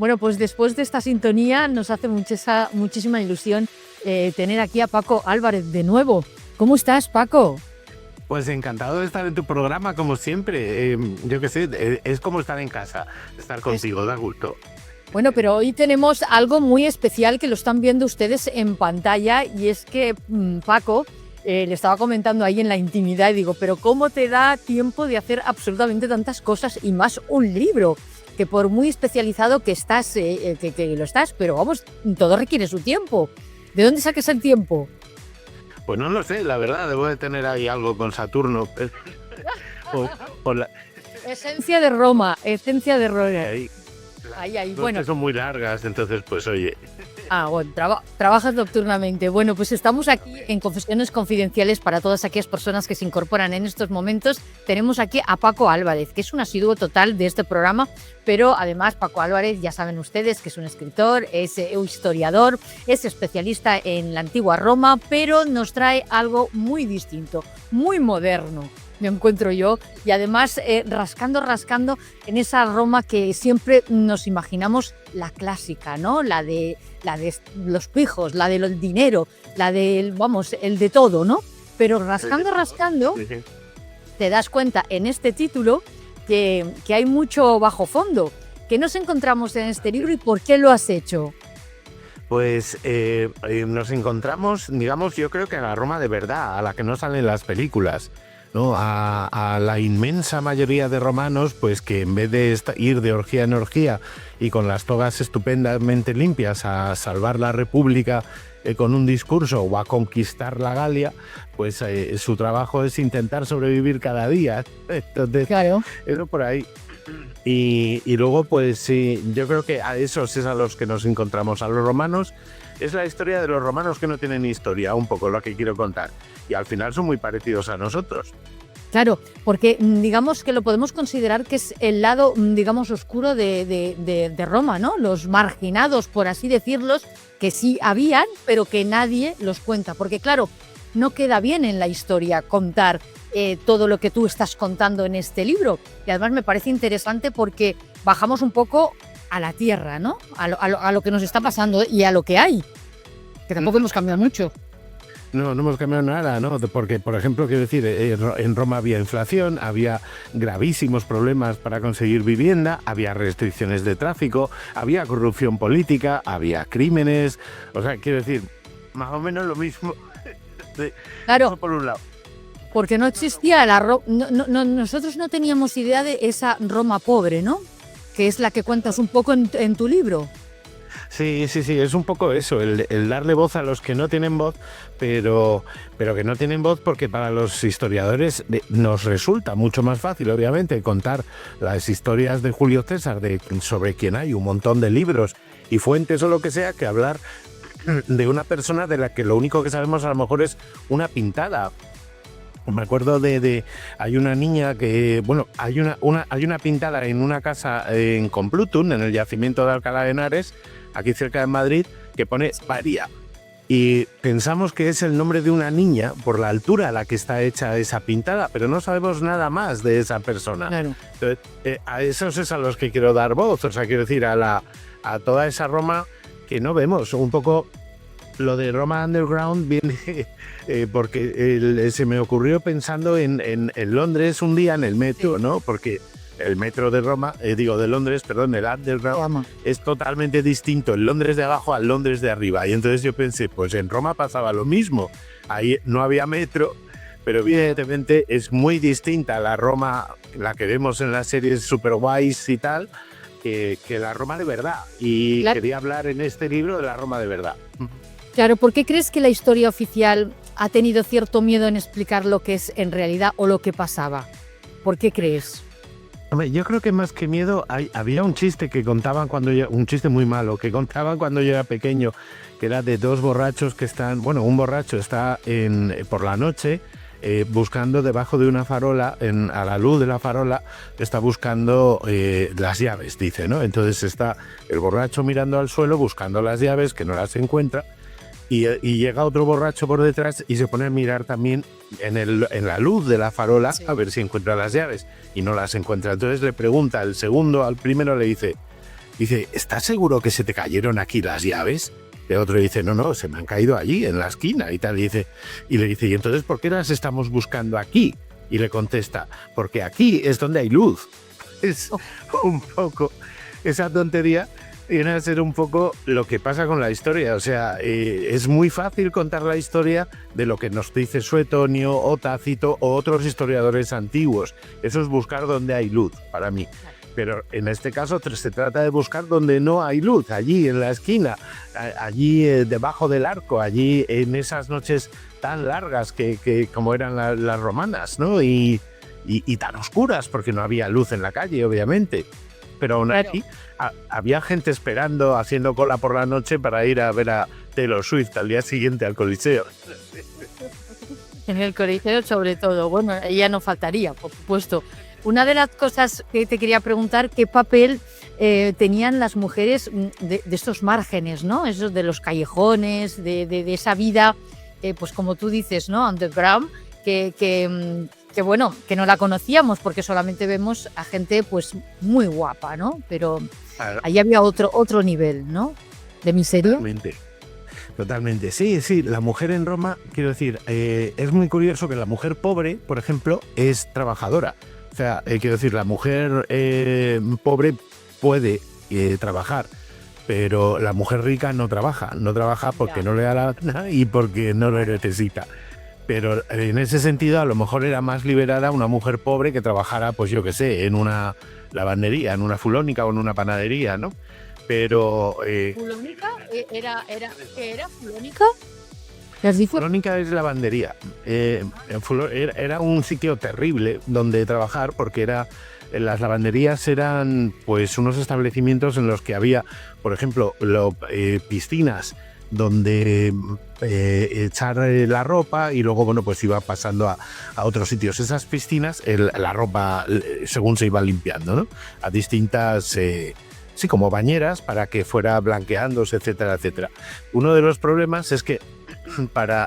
Bueno, pues después de esta sintonía nos hace muchísima ilusión tener aquí a Paco Álvarez de nuevo. ¿Cómo estás, Paco? Pues encantado de estar en tu programa, como siempre. Yo qué sé, es como estar en casa, estar contigo, da gusto. Bueno, pero hoy tenemos algo muy especial que lo están viendo ustedes en pantalla y es que Paco le estaba comentando ahí en la intimidad y digo, pero ¿cómo te da tiempo de hacer absolutamente tantas cosas y más un libro? Que por muy especializado que estás, que lo estás, pero vamos, todo requiere su tiempo. ¿De dónde sacas el tiempo? Pues no lo sé, la verdad, debo de tener ahí algo con Saturno. o la, Esencia de Roma, esencia de Roma. Ahí, bueno. Son muy largas, entonces pues oye. Bueno, trabajas nocturnamente. Bueno, pues estamos aquí en Confesiones Confidenciales para todas aquellas personas que se incorporan en estos momentos. Tenemos aquí a Paco Álvarez, que es un asiduo total de este programa, pero además Paco Álvarez, ya saben ustedes que es un escritor, es un historiador, es especialista en la antigua Roma, pero nos trae algo muy distinto, muy moderno. Me encuentro yo y además rascando en esa Roma que siempre nos imaginamos la clásica, ¿no? La de los pijos, la del dinero, la del, vamos, el de todo, ¿no? Pero rascando, te das cuenta en este título que hay mucho bajo fondo. ¿Qué nos encontramos en este libro y por qué lo has hecho? Pues nos encontramos, digamos, yo creo que a la Roma de verdad, a la que no salen las películas. ¿No? A la inmensa mayoría de romanos, pues que en vez de ir de orgía en orgía y con las togas estupendamente limpias a salvar la República con un discurso o a conquistar la Galia, pues su trabajo es intentar sobrevivir cada día. Entonces, claro. Eso por ahí. Y luego, pues sí, yo creo que a esos es a los que nos encontramos, a los romanos. Es la historia de los romanos que no tienen historia, un poco lo que quiero contar. Y al final son muy parecidos a nosotros. Claro, porque digamos que lo podemos considerar que es el lado, digamos, oscuro de Roma, ¿no? Los marginados, por así decirlos, que sí habían, pero que nadie los cuenta. Porque claro, no queda bien en la historia contar todo lo que tú estás contando en este libro. Y además me parece interesante porque bajamos un poco a la tierra, ¿no? A lo que nos está pasando y a lo que hay, que tampoco hemos cambiado mucho. No hemos cambiado nada, ¿no? Porque, por ejemplo, quiero decir, en Roma había inflación, había gravísimos problemas para conseguir vivienda, había restricciones de tráfico, había corrupción política, había crímenes, o sea, quiero decir, más o menos lo mismo. Claro. Por un lado. Porque no existía la Roma, nosotros no teníamos idea de esa Roma pobre, ¿no? Que es la que cuentas un poco en tu libro. Sí, es un poco eso, el darle voz a los que no tienen voz, pero que no tienen voz porque para los historiadores nos resulta mucho más fácil, obviamente, contar las historias de Julio César, sobre quien hay un montón de libros y fuentes o lo que sea, que hablar de una persona de la que lo único que sabemos a lo mejor es una pintada. Me acuerdo hay una niña que, bueno, hay una pintada en una casa en Complutum, en el yacimiento de Alcalá de Henares, aquí cerca de Madrid, que pone María. Y pensamos que es el nombre de una niña por la altura a la que está hecha esa pintada, pero no sabemos nada más de esa persona. Claro. Entonces, a esos es a los que quiero dar voz, o sea, quiero decir, a toda esa Roma que no vemos, un poco. Lo de Roma Underground viene porque se me ocurrió pensando en Londres un día en el metro, ¿no? Porque el metro de Roma, de Londres, perdón, el Underground es totalmente distinto el Londres de abajo al Londres de arriba. Y entonces yo pensé, pues en Roma pasaba lo mismo. Ahí no había metro, pero evidentemente es muy distinta la Roma, la que vemos en las series super guays y tal, que la Roma de verdad. Y quería hablar en este libro de la Roma de verdad. Claro, ¿por qué crees que la historia oficial ha tenido cierto miedo en explicar lo que es en realidad o lo que pasaba? ¿Por qué crees? Yo creo que más que miedo, había un chiste que contaban un chiste muy malo, que contaban cuando yo era pequeño, que era de dos borrachos que están, bueno, un borracho está por la noche buscando debajo de una farola, a la luz de la farola, está buscando las llaves, dice, ¿no? Entonces está el borracho mirando al suelo buscando las llaves, que no las encuentra, y llega otro borracho por detrás y se pone a mirar también en la luz de la farola, sí, a ver si encuentra las llaves, y no las encuentra. Entonces le pregunta el segundo al primero, le dice: Dice, ¿estás seguro que se te cayeron aquí las llaves? El otro dice, no, se me han caído allí, en la esquina y tal. Y le dice, ¿y entonces por qué las estamos buscando aquí? Y le contesta, porque aquí es donde hay luz. Es un poco esa tontería. Viene a ser un poco lo que pasa con la historia. O sea, es muy fácil contar la historia de lo que nos dice Suetonio o Tácito o otros historiadores antiguos. Eso es buscar donde hay luz, para mí. Pero en este caso se trata de buscar donde no hay luz, allí en la esquina, allí debajo del arco, allí en esas noches tan largas que como eran las romanas, ¿no? Y tan oscuras, porque no había luz en la calle, obviamente. Pero aún así, había gente esperando, haciendo cola por la noche para ir a ver a Taylor Swift al día siguiente al Coliseo. En el Coliseo, sobre todo. Bueno, ella no faltaría, por supuesto. Una de las cosas que te quería preguntar, ¿qué papel tenían las mujeres de estos márgenes, ¿no? Esos de los callejones, de esa vida, pues como tú dices, ¿no? Underground, que bueno, que no la conocíamos porque solamente vemos a gente pues muy guapa, ¿no? Pero claro, ahí había otro nivel, ¿no? De miseria. Totalmente. Sí, la mujer en Roma, quiero decir, es muy curioso que la mujer pobre, por ejemplo, es trabajadora. O sea, quiero decir, la mujer pobre puede trabajar, pero la mujer rica no trabaja porque no le da la gana y porque no lo necesita. Pero en ese sentido, a lo mejor era más liberada una mujer pobre que trabajara, pues yo qué sé, en una lavandería, en una fulónica o en una panadería, ¿no? Pero... ¿Fulónica? ¿Qué era fulónica? Fulónica es lavandería. Era un sitio terrible donde trabajar porque las lavanderías eran pues unos establecimientos en los que había, por ejemplo, piscinas donde echar la ropa y luego, bueno, pues iba pasando a otros sitios. Esas piscinas, la ropa, según se iba limpiando, ¿no? A distintas... sí, como bañeras para que fuera blanqueándose, etcétera, etcétera. Uno de los problemas es que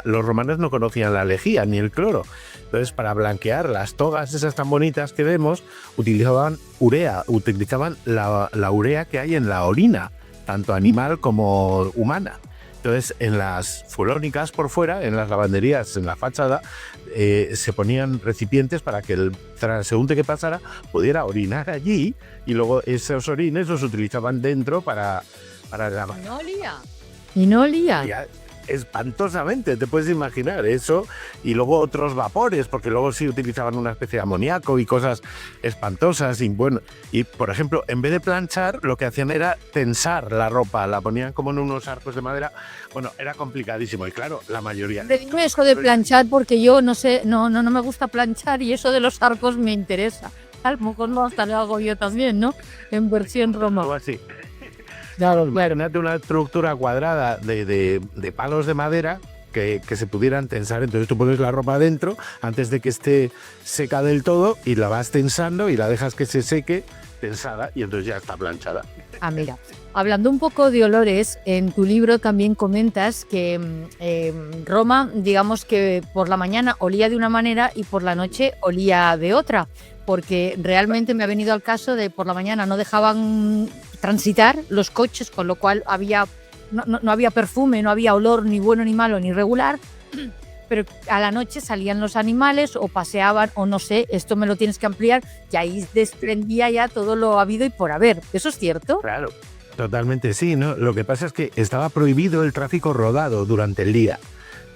los romanos no conocían la lejía ni el cloro. Entonces, para blanquear las togas esas tan bonitas que vemos, utilizaban la urea que hay en la orina, tanto animal como humana. Entonces, en las fulónicas por fuera, en las lavanderías, en la fachada, se ponían recipientes para que el transeúnte que pasara pudiera orinar allí y luego esos orines los utilizaban dentro para lavar. ¿Y no olía? Espantosamente, te puedes imaginar eso, y luego otros vapores, porque luego sí utilizaban una especie de amoníaco y cosas espantosas. Y bueno, y por ejemplo, en vez de planchar, lo que hacían era tensar la ropa, la ponían como en unos arcos de madera. Bueno, era complicadísimo, y claro, la mayoría... Dime eso de planchar, porque yo no sé, no me gusta planchar, y eso de los arcos me interesa. A lo mejor no, hasta lo hago yo también, ¿no? En versión Roma. O así. Claro, imagínate una estructura cuadrada de palos de madera que se pudieran tensar. Entonces tú pones la ropa adentro antes de que esté seca del todo y la vas tensando y la dejas que se seque tensada y entonces ya está planchada. Ah, mira, hablando un poco de olores, en tu libro también comentas que Roma, digamos que por la mañana olía de una manera y por la noche olía de otra, porque realmente me ha venido al caso de por la mañana no dejaban transitar los coches, con lo cual no había perfume, no había olor ni bueno ni malo ni regular, pero a la noche salían los animales o paseaban o no sé, esto me lo tienes que ampliar, y ahí desprendía ya todo lo habido y por haber. ¿Eso es cierto? Claro, totalmente sí, ¿no? Lo que pasa es que estaba prohibido el tráfico rodado durante el día.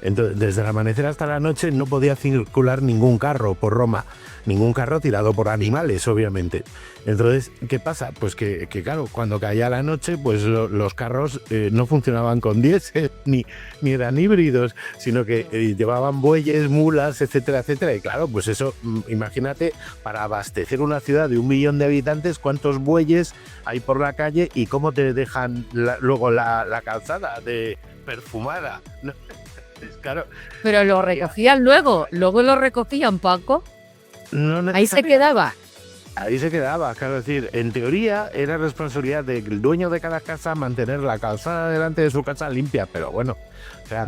Entonces, desde el amanecer hasta la noche no podía circular ningún carro por Roma, ningún carro tirado por animales, obviamente. Entonces, ¿qué pasa? Pues que claro, cuando caía la noche, pues los carros no funcionaban con diésel, ni eran híbridos, sino que llevaban bueyes, mulas, etcétera, etcétera. Y claro, pues eso, imagínate, para abastecer una ciudad de 1 millón de habitantes, cuántos bueyes hay por la calle y cómo te dejan luego la calzada de perfumada, ¿no? Claro. Pero lo recogían luego lo recogían, Paco. No, ahí se quedaba. Ahí se quedaba, claro, es decir, en teoría era responsabilidad del dueño de cada casa mantener la calzada delante de su casa limpia, pero bueno, o sea,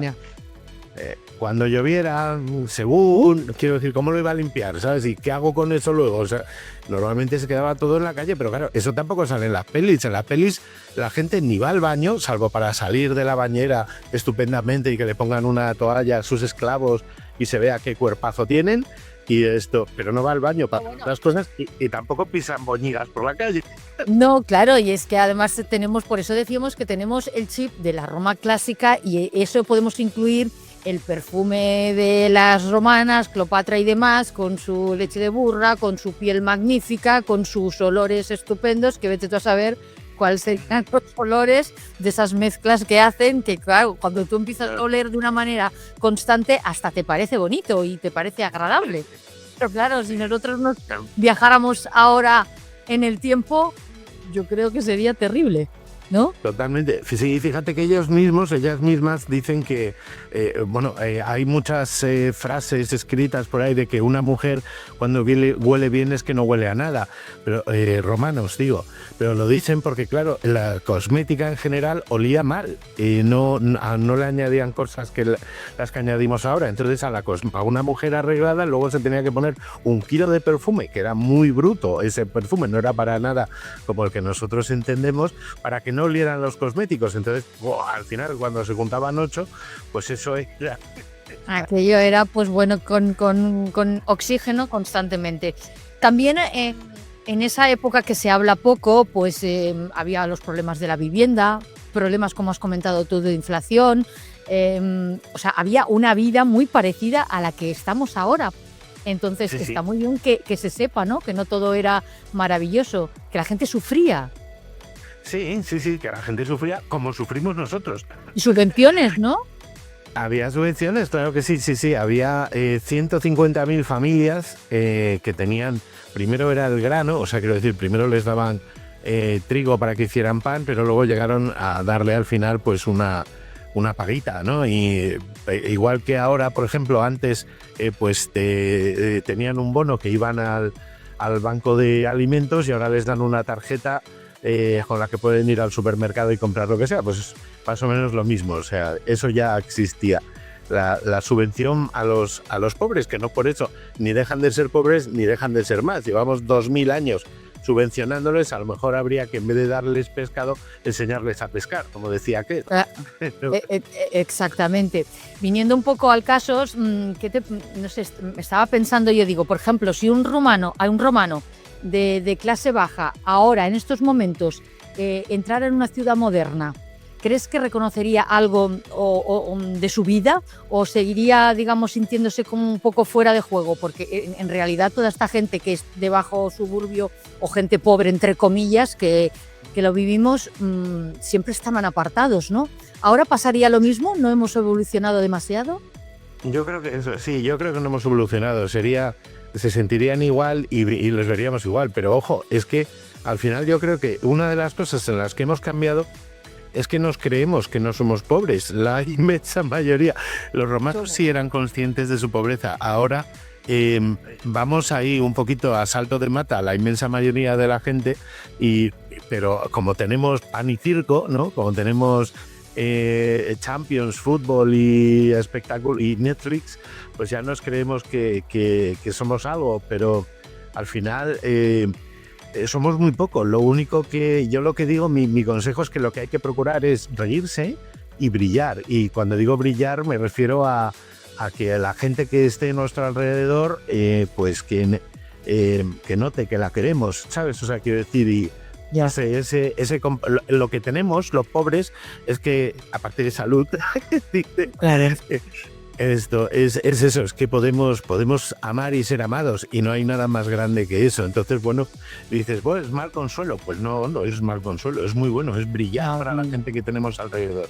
cuando lloviera, según, quiero decir, ¿cómo lo iba a limpiar? ¿Sabes? ¿Y qué hago con eso luego? O sea, normalmente se quedaba todo en la calle, pero claro, eso tampoco sale en las pelis. En las pelis la gente ni va al baño, salvo para salir de la bañera estupendamente y que le pongan una toalla a sus esclavos y se vea qué cuerpazo tienen. Y esto, pero no va al baño para otras cosas y tampoco pisan boñigas por la calle. No, claro, y es que además tenemos, por eso decíamos que tenemos el chip de la Roma clásica y eso podemos incluir el perfume de las romanas, Cleopatra y demás, con su leche de burra, con su piel magnífica, con sus olores estupendos, que vete tú a saber cuáles serían los olores de esas mezclas que hacen, que claro, cuando tú empiezas a oler de una manera constante, hasta te parece bonito y te parece agradable. Pero claro, si nosotros nos viajáramos ahora en el tiempo, yo creo que sería terrible, ¿no? Totalmente. Sí, fíjate que ellas mismas dicen que, hay muchas frases escritas por ahí de que una mujer cuando huele bien es que no huele a nada, pero romanos digo, pero lo dicen porque claro, la cosmética en general olía mal y no le añadían cosas que las que añadimos ahora. Entonces a una mujer arreglada luego se tenía que poner 1 kilo de perfume, que era muy bruto ese perfume, no era para nada como el que nosotros entendemos, para que no olieran los cosméticos. Entonces, al final, cuando se juntaban 8, pues eso era... Aquello era, pues bueno, con oxígeno constantemente. También en esa época que se habla poco, pues había los problemas de la vivienda, problemas, como has comentado tú, de inflación. O sea, había una vida muy parecida a la que estamos ahora. Entonces, está muy bien que se sepa, ¿no? Que no todo era maravilloso, que la gente sufría. Sí, que la gente sufría como sufrimos nosotros. Y subvenciones, ¿no? Había subvenciones, claro que sí. Había 150.000 familias que tenían, primero era el grano, o sea, quiero decir, primero les daban trigo para que hicieran pan, pero luego llegaron a darle al final pues una paguita, ¿no? Y igual que ahora, por ejemplo, antes tenían un bono que iban al banco de alimentos y ahora les dan una tarjeta con la que pueden ir al supermercado y comprar lo que sea, pues es más o menos lo mismo. O sea, eso ya existía. La subvención a los pobres, que no por eso ni dejan de ser pobres ni dejan de ser más. Llevamos 2000 años subvencionándoles, a lo mejor habría que en vez de darles pescado, enseñarles a pescar, como decía aquel. Exactamente. Viniendo un poco al caso, no sé, estaba pensando, yo digo, por ejemplo, si hay un romano de clase baja ahora, en estos momentos, entrara en una ciudad moderna, ¿crees que reconocería algo de su vida o seguiría, digamos, sintiéndose como un poco fuera de juego? Porque en realidad toda esta gente que es de bajo suburbio o gente pobre, entre comillas, que lo vivimos, siempre estaban apartados, ¿no? ¿Ahora pasaría lo mismo? ¿No hemos evolucionado demasiado? Yo creo que eso, sí, yo creo que no hemos evolucionado. Se sentirían igual y les veríamos igual, pero ojo, es que al final yo creo que una de las cosas en las que hemos cambiado es que nos creemos que no somos pobres. La inmensa mayoría, los romanos sí eran conscientes de su pobreza. Ahora vamos ahí un poquito a salto de mata la inmensa mayoría de la gente, pero como tenemos pan y circo, ¿no? Como tenemos Champions, fútbol y espectáculo y Netflix, pues ya nos creemos que somos algo, pero al final somos muy pocos. Lo único que yo digo, mi consejo es que lo que hay que procurar es reírse y brillar. Y cuando digo brillar me refiero a que la gente que esté a nuestro alrededor, pues que note que la queremos, ¿sabes? O sea, quiero decir, y ya sé, lo que tenemos los pobres es que, aparte de salud, Claro. Esto es eso, es que podemos amar y ser amados y no hay nada más grande que eso. Entonces, bueno, dices, bueno, es mal consuelo. Pues no es mal consuelo, es muy bueno, es brillar para la gente que tenemos alrededor.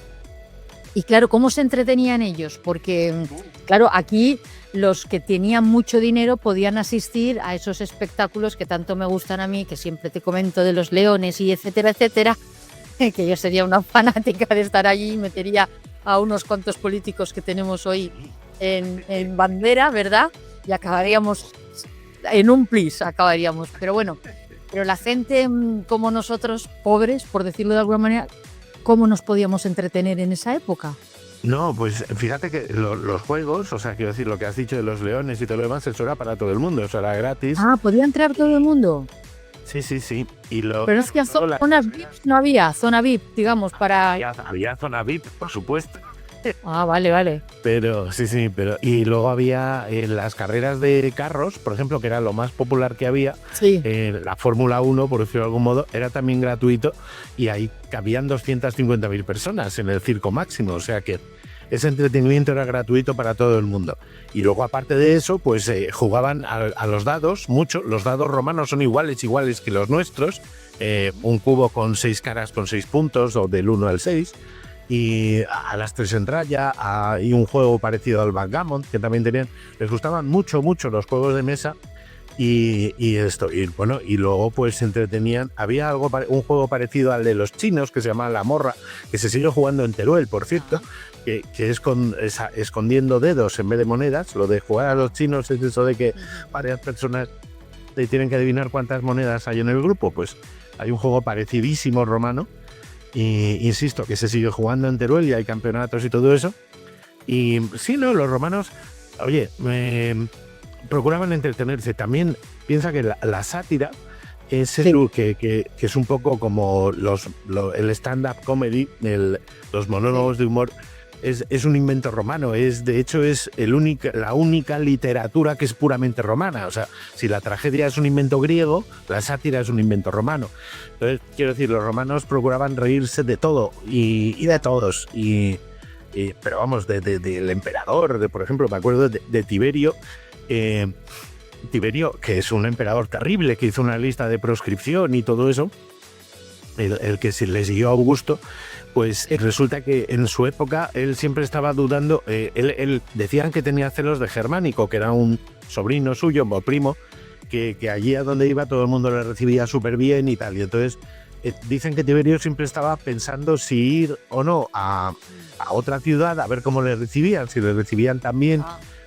Y claro, ¿cómo se entretenían ellos? Porque, claro, aquí los que tenían mucho dinero podían asistir a esos espectáculos que tanto me gustan a mí, que siempre te comento de los leones y etcétera, que yo sería una fanática de estar allí y metería a unos cuantos políticos que tenemos hoy en bandera, ¿verdad? Y acabaríamos en un plis, acabaríamos. Pero bueno, la gente como nosotros, pobres, por decirlo de alguna manera, ¿cómo nos podíamos entretener en esa época? No, pues fíjate que los juegos, o sea, quiero decir, lo que has dicho de los leones y todo lo demás, eso era para todo el mundo, eso era gratis. Ah, ¿podía entrar todo el mundo? Sí, sí, sí. Pero es que Luego zonas VIP no había, zona VIP, digamos, para... había zona VIP, por supuesto. Ah, vale, vale. Pero sí, sí, pero y luego había las carreras de carros, por ejemplo, que era lo más popular que había, Sí. la Fórmula 1, por decirlo de algún modo, era también gratuito y ahí cabían 250.000 personas en el circo máximo, o sea que ese entretenimiento era gratuito para todo el mundo. Y luego, aparte de eso, pues jugaban a los dados, mucho. Los dados romanos son iguales que los nuestros. Un cubo con 6 caras con 6 puntos, o del 1 al 6. Y a las 3 en raya, y un juego parecido al backgammon, que también tenían. Les gustaban mucho los juegos de mesa. Y esto, y bueno, y luego pues se entretenían. Había un juego parecido al de los chinos que se llama La Morra, que se sigue jugando en Teruel, por cierto, que es escondiendo dedos en vez de monedas. Lo de jugar a los chinos es eso de que varias personas te tienen que adivinar cuántas monedas hay en el grupo. Pues hay un juego parecidísimo romano, y insisto, que se sigue jugando en Teruel y hay campeonatos y todo eso. Y sí, no, los romanos, oye, procuraban entretenerse. También piensa que la sátira es algo que es un poco como el stand-up comedy, los monólogos de humor. Es un invento romano, de hecho es la única literatura que es puramente romana. O sea, si la tragedia es un invento griego, la sátira es un invento romano. Entonces, quiero decir, los romanos procuraban reírse de todo y de todos. Pero vamos, del emperador, por ejemplo, me acuerdo de Tiberio. Tiberio, que es un emperador terrible, que hizo una lista de proscripción y todo eso, el que se le siguió a Augusto, pues resulta que en su época él siempre estaba dudando. Él decían que tenía celos de Germánico, que era un sobrino suyo o primo, que allí a donde iba todo el mundo le recibía súper bien y tal. Y entonces dicen que Tiberio siempre estaba pensando si ir o no a otra ciudad a ver cómo le recibían, si le recibían también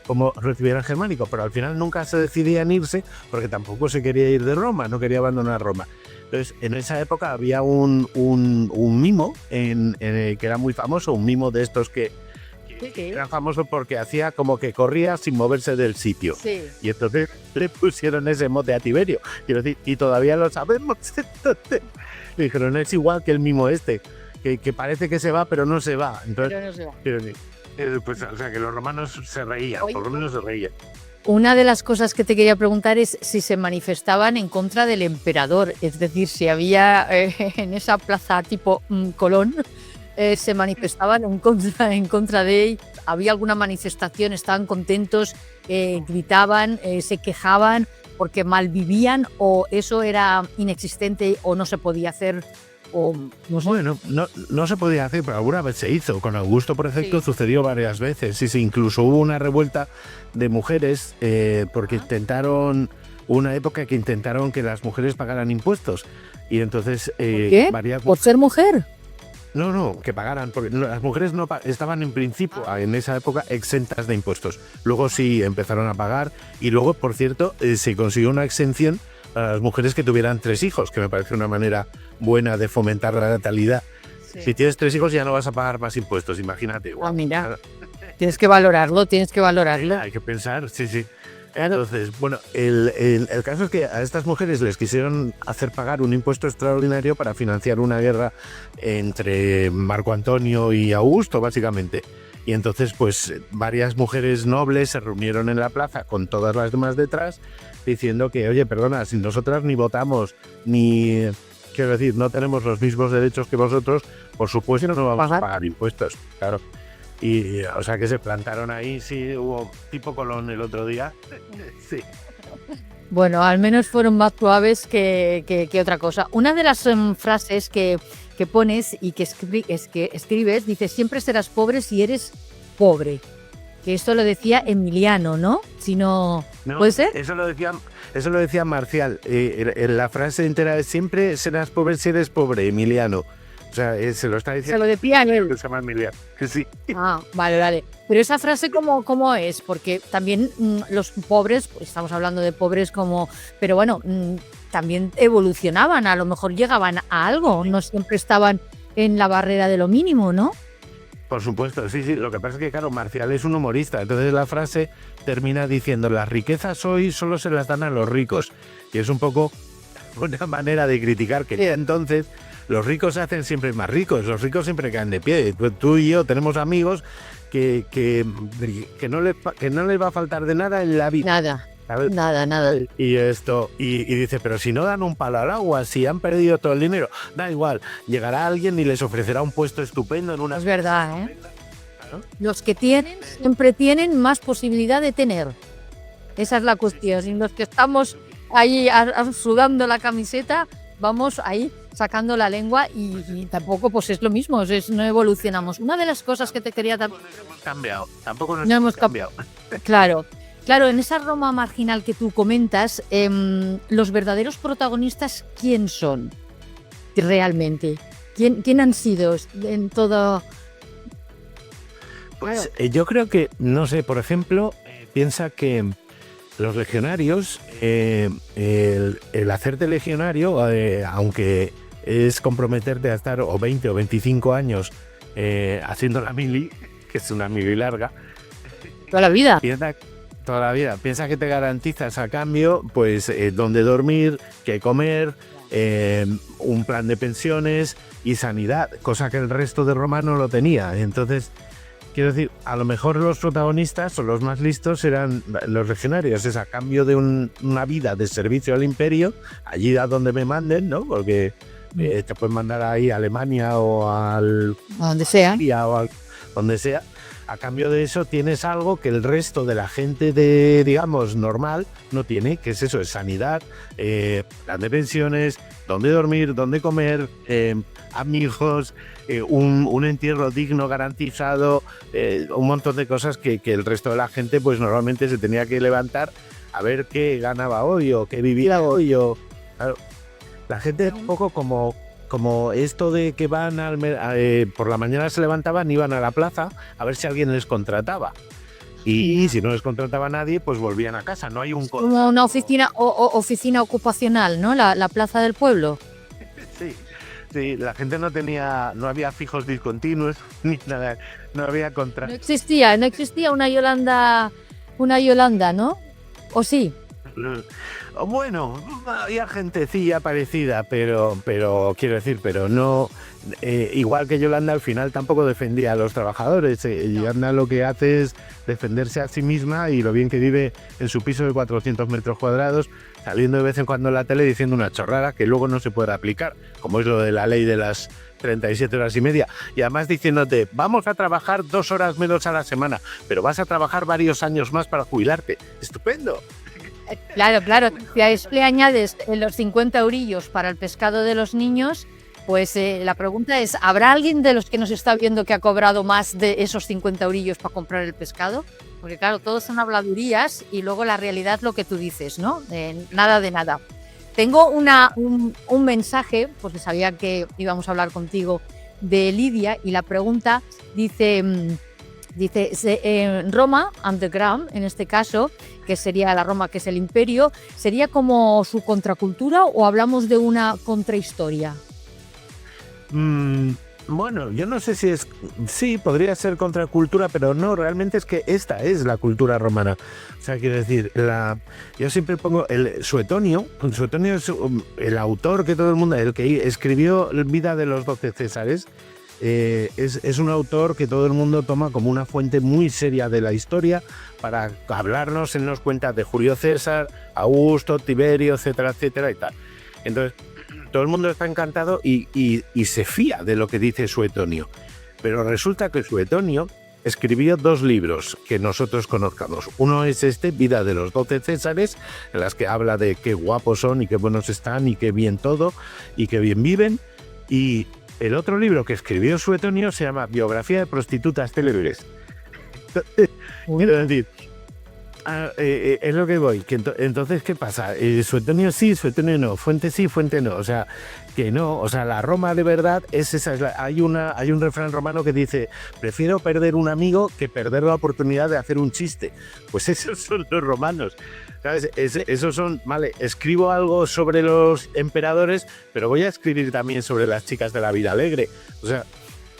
como recibieran Germánico, pero al final nunca se decidían irse porque tampoco se quería ir de Roma, no quería abandonar Roma. Entonces, en esa época había un mimo que era muy famoso, un mimo de estos que era famoso porque hacía como que corría sin moverse del sitio. Sí. Y entonces le pusieron ese mote a Tiberio. Quiero decir, y todavía lo sabemos. Entonces, le dijeron, es igual que el mimo que parece que se va, pero no se va. Entonces, Pero no se va. quiero decir, pues, o sea, que los romanos se reían, por lo menos se reían. Una de las cosas que te quería preguntar es si se manifestaban en contra del emperador, es decir, si había en esa plaza tipo Colón, se manifestaban en contra de él, había alguna manifestación, estaban contentos, gritaban, se quejaban porque malvivían, o eso era inexistente o no se podía hacer. No sé. Bueno, no se podía hacer, pero alguna vez se hizo. Con Augusto, por ejemplo, sucedió varias veces. Sí, incluso hubo una revuelta de mujeres porque una época que intentaron que las mujeres pagaran impuestos. Y entonces... ¿Por qué? ¿Por ser mujer? No, que pagaran, porque las mujeres no estaban en principio, en esa época, exentas de impuestos. Luego sí empezaron a pagar y luego, por cierto, se consiguió una exención a las mujeres que tuvieran 3 hijos, que me parece una manera buena de fomentar la natalidad. Sí. Si tienes 3 hijos ya no vas a pagar más impuestos, imagínate. Ah, mira, tienes que valorarlo. Hay que pensar, sí. Entonces, bueno, el caso es que a estas mujeres les quisieron hacer pagar un impuesto extraordinario para financiar una guerra entre Marco Antonio y Augusto, básicamente. Y entonces, pues, varias mujeres nobles se reunieron en la plaza con todas las demás detrás, diciendo que, oye, perdona, si nosotras ni votamos, ni, quiero decir, no tenemos los mismos derechos que vosotros, por supuesto no vamos a pagar impuestos, claro. Y, o sea, que se plantaron ahí, sí, hubo tipo Colón el otro día, sí. Bueno, al menos fueron más suaves que otra cosa. Una de las frases que pones y que escribes, dice, siempre serás pobre si eres pobre. Que esto lo decía Emiliano, ¿no? Si no, ¿puede ser? Eso lo decía Marcial. La frase entera es, siempre serás pobre si eres pobre, Emiliano. O sea, se lo está diciendo. Se lo decía él. Se llama Emiliano, que sí. Ah, vale. Pero esa frase, ¿cómo es? Porque también los pobres, pues estamos hablando de pobres como... Pero bueno, también evolucionaban, a lo mejor llegaban a algo, no siempre estaban en la barrera de lo mínimo, ¿no? Por supuesto, sí, sí. Lo que pasa es que, claro, Marcial es un humorista. Entonces la frase termina diciendo: las riquezas hoy solo se las dan a los ricos. Y es un poco una manera de criticar que entonces los ricos se hacen siempre más ricos. Los ricos siempre caen de pie. Tú y yo tenemos amigos que no les va a faltar de nada en la vida. Nada. ¿Sabes? Nada. Y dice, pero si no dan un palo al agua, si han perdido todo el dinero, da igual, llegará alguien y les ofrecerá un puesto estupendo en una... Es verdad, ¿eh? Claro. Los que tienen siempre tienen más posibilidad de tener. Esa es la cuestión. Y los que estamos ahí sudando la camiseta, vamos ahí sacando la lengua y tampoco pues es lo mismo, no evolucionamos. Una de las cosas que te quería... Tampoco nos hemos cambiado. Claro, en esa Roma marginal que tú comentas, los verdaderos protagonistas, ¿quién son realmente? ¿Quién han sido en todo? Pues yo creo que, no sé, por ejemplo, piensa que los legionarios, el hacerte legionario, aunque es comprometerte a estar o 20 o 25 años haciendo la mili, que es una mili larga. Toda la vida. Toda la vida. Piensa que te garantizas a cambio, pues, dónde dormir, qué comer, un plan de pensiones y sanidad, cosa que el resto de Roma no lo tenía. Entonces, quiero decir, a lo mejor los protagonistas o los más listos eran los legionarios, es a cambio de una vida de servicio al imperio, allí a donde me manden, ¿no? Porque te pueden mandar ahí a Alemania o a donde sea. O donde sea. A cambio de eso tienes algo que el resto de la gente de, digamos, normal no tiene, que es eso, es sanidad, plan de pensiones, dónde dormir, dónde comer, amigos, un entierro digno, garantizado, un montón de cosas que el resto de la gente pues normalmente se tenía que levantar a ver qué ganaba hoy o qué vivía hoy. Claro, la gente es un poco como esto de que van por la mañana se levantaban, iban a la plaza a ver si alguien les contrataba. Y si no les contrataba a nadie, pues volvían a casa. No hay un contrato. Como una oficina oficina ocupacional, ¿no? La plaza del pueblo. Sí, la gente no había fijos discontinuos ni nada, no había contrato. No existía una Yolanda, ¿no? ¿O sí? Bueno, había gentecilla parecida, pero quiero decir, pero no, igual que Yolanda al final tampoco defendía a los trabajadores. Yolanda lo que hace es defenderse a sí misma y lo bien que vive en su piso de 400 metros cuadrados, saliendo de vez en cuando en la tele diciendo una chorrada que luego no se puede aplicar, como es lo de la ley de las 37 horas y media, y además diciéndote, vamos a trabajar 2 horas menos a la semana, pero vas a trabajar varios años más para jubilarte. ¡Estupendo! Claro. Si a eso le añades los 50 eurillos para el pescado de los niños, pues la pregunta es, ¿habrá alguien de los que nos está viendo que ha cobrado más de esos 50 eurillos para comprar el pescado? Porque claro, todos son habladurías y luego la realidad es lo que tú dices, ¿no? Nada de nada. Tengo un mensaje, porque sabía que íbamos a hablar contigo, de Lidia, y la pregunta dice... Roma Underground, en este caso, que sería la Roma que es el imperio, ¿sería como su contracultura o hablamos de una contrahistoria? Bueno, yo no sé si es... Sí, podría ser contracultura, pero no, realmente es que esta es la cultura romana. O sea, quiero decir, yo siempre pongo Suetonio es el autor que todo el mundo... El que escribió Vida de los 12 Césares. Es un autor que todo el mundo toma como una fuente muy seria de la historia para hablarnos, nos cuenta de Julio César, Augusto, Tiberio, etcétera, etcétera y tal. Entonces, todo el mundo está encantado y se fía de lo que dice Suetonio. Pero resulta que Suetonio escribió 2 libros que nosotros conozcamos. Uno es Vida de los 12 Césares, en las que habla de qué guapos son y qué buenos están y qué bien todo y qué bien viven. Y el otro libro que escribió Suetonio se llama Biografía de prostitutas célebres. Quiero decir, es lo que voy. Que entonces, ¿qué pasa? Suetonio sí, Suetonio no. Fuente sí, fuente no. O sea, que no. O sea, la Roma de verdad es esa. Hay un refrán romano que dice: prefiero perder un amigo que perder la oportunidad de hacer un chiste. Pues esos son los romanos. ¿Sabes? Esos son, vale, escribo algo sobre los emperadores, pero voy a escribir también sobre las chicas de la vida alegre. O sea,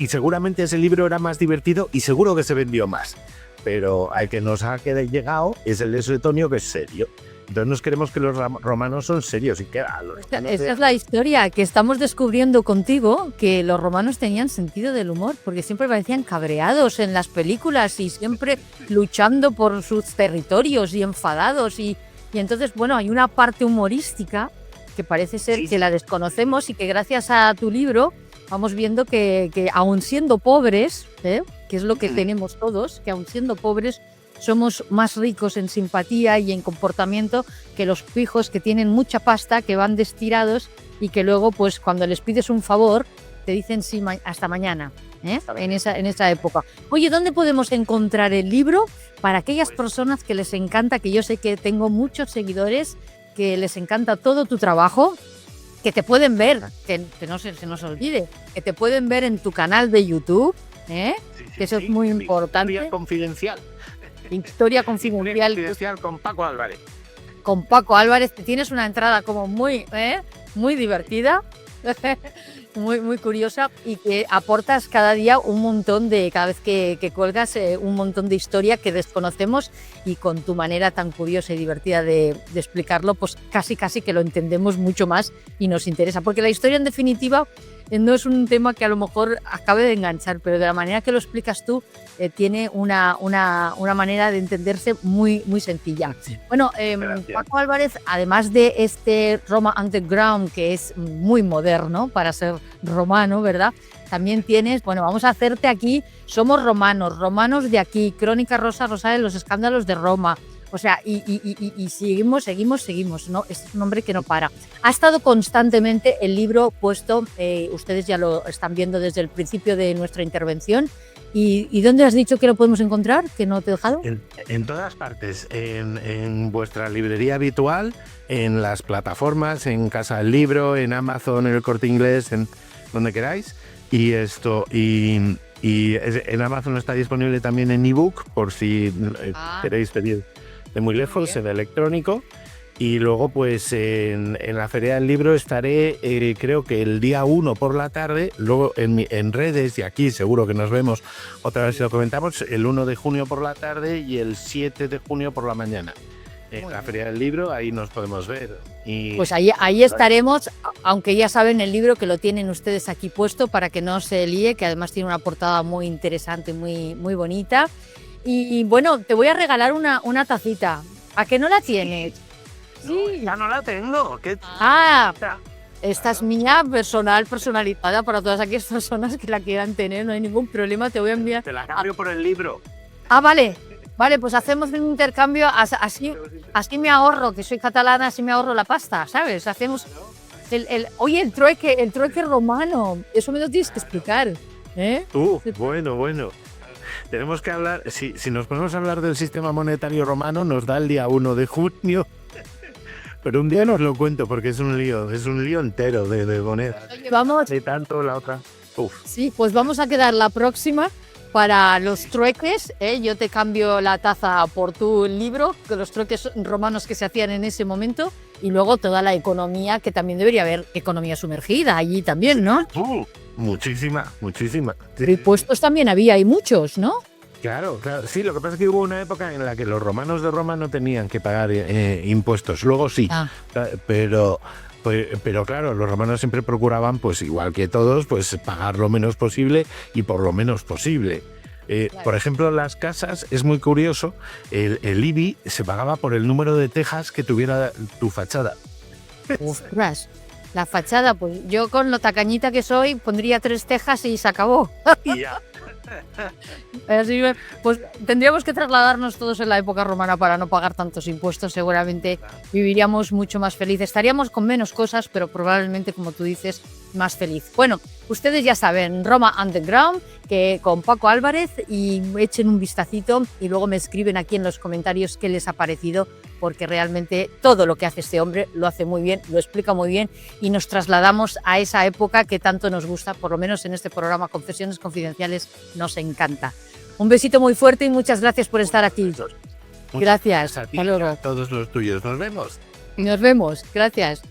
y seguramente ese libro era más divertido y seguro que se vendió más. Pero al que nos ha llegado es el de Suetonio, que es serio. Entonces nos creemos que los romanos son serios y que Esa es la historia que estamos descubriendo contigo, que los romanos tenían sentido del humor, porque siempre parecían cabreados en las películas y siempre luchando por sus territorios y enfadados. Y entonces, bueno, hay una parte humorística que parece ser que la desconocemos y que gracias a tu libro vamos viendo que aun siendo pobres, que es lo que tenemos todos, que aun siendo pobres somos más ricos en simpatía y en comportamiento que los pijos que tienen mucha pasta, que van destirados y que luego, pues cuando les pides un favor, te dicen sí, hasta mañana, en esa época. Oye, ¿dónde podemos encontrar el libro para aquellas personas que les encanta, que yo sé que tengo muchos seguidores, que les encanta todo tu trabajo, que te pueden ver, que no se nos olvide, que te pueden ver en tu canal de YouTube, que eso es muy importante. Historia confidencial. Historia confidencial con Paco Álvarez. Con Paco Álvarez, que tienes una entrada como muy divertida, muy curiosa, y que aportas cada día un montón cada vez que cuelgas, un montón de historia que desconocemos, y con tu manera tan curiosa y divertida de explicarlo, pues casi que lo entendemos mucho más y nos interesa, porque la historia en definitiva no es un tema que a lo mejor acabe de enganchar, pero de la manera que lo explicas tú tiene una manera de entenderse muy sencilla. Sí. Bueno, Paco Álvarez, además de este Roma Underground, que es muy moderno para ser romano, ¿verdad? También tienes, bueno, vamos a hacerte aquí, somos romanos de aquí, Crónica Rosa de los escándalos de Roma. O sea, y seguimos, ¿no? Este es un hombre que no para. Ha estado constantemente el libro puesto, ustedes ya lo están viendo desde el principio de nuestra intervención. ¿Y dónde has dicho que lo podemos encontrar? ¿Que no te he dejado? En todas partes, en vuestra librería habitual, en las plataformas, en Casa del Libro, en Amazon, en el Corte Inglés, en donde queráis. Y en Amazon está disponible también en ebook, por si queréis pedir de muy lejos, en electrónico. Y luego, pues en la Feria del Libro estaré, creo que el día 1 por la tarde, luego en redes, y aquí seguro que nos vemos otra vez si lo comentamos, el 1 de junio por la tarde y el 7 de junio por la mañana. En la Feria del Libro, ahí nos podemos ver. Pues ahí estaremos, aunque ya saben el libro que lo tienen ustedes aquí puesto para que no se líe, que además tiene una portada muy interesante, muy bonita. Y bueno, te voy a regalar una tacita. ¿A que no la tienes? Sí, ya no la tengo. Esta es mía, personalizada para todas aquellas personas que la quieran tener, no hay ningún problema, te voy a enviar. Te la cambio por el libro. Vale, pues hacemos un intercambio, así me ahorro, que soy catalana, así me ahorro la pasta, ¿sabes? Hacemos oye, el trueque romano, eso me lo tienes que explicar, ¿eh? Bueno. Tenemos que hablar, si nos ponemos a hablar del sistema monetario romano, nos da el día 1 de junio. Pero un día nos lo cuento porque es un lío entero de monedas. Oye, vamos. De tanto la otra. Sí, pues vamos a quedar la próxima para los trueques. Yo te cambio la taza por tu libro, que los trueques romanos que se hacían en ese momento, y luego toda la economía, que también debería haber economía sumergida allí también, ¿no? Muchísima. Impuestos también había, y muchos, ¿no? Claro. Sí, lo que pasa es que hubo una época en la que los romanos de Roma no tenían que pagar impuestos. Luego sí, pero claro, los romanos siempre procuraban, pues igual que todos, pues pagar lo menos posible y por lo menos posible. Claro. Por ejemplo, las casas, es muy curioso, el IBI se pagaba por el número de tejas que tuviera tu fachada. Ostras, la fachada, pues yo con lo tacañita que soy pondría 3 tejas y se acabó. Y ya. Así, pues tendríamos que trasladarnos todos en la época romana para no pagar tantos impuestos. Seguramente viviríamos mucho más felices. Estaríamos con menos cosas, pero probablemente, como tú dices, más feliz. Bueno, ustedes ya saben, Roma Underground, que con Paco Álvarez, y echen un vistacito y luego me escriben aquí en los comentarios qué les ha parecido, porque realmente todo lo que hace este hombre lo hace muy bien, lo explica muy bien, y nos trasladamos a esa época que tanto nos gusta, por lo menos en este programa Confesiones Confidenciales nos encanta. Un besito muy fuerte y muchas gracias por estar aquí. Gracias. A ti, a todos los tuyos. Nos vemos. Nos vemos. Gracias.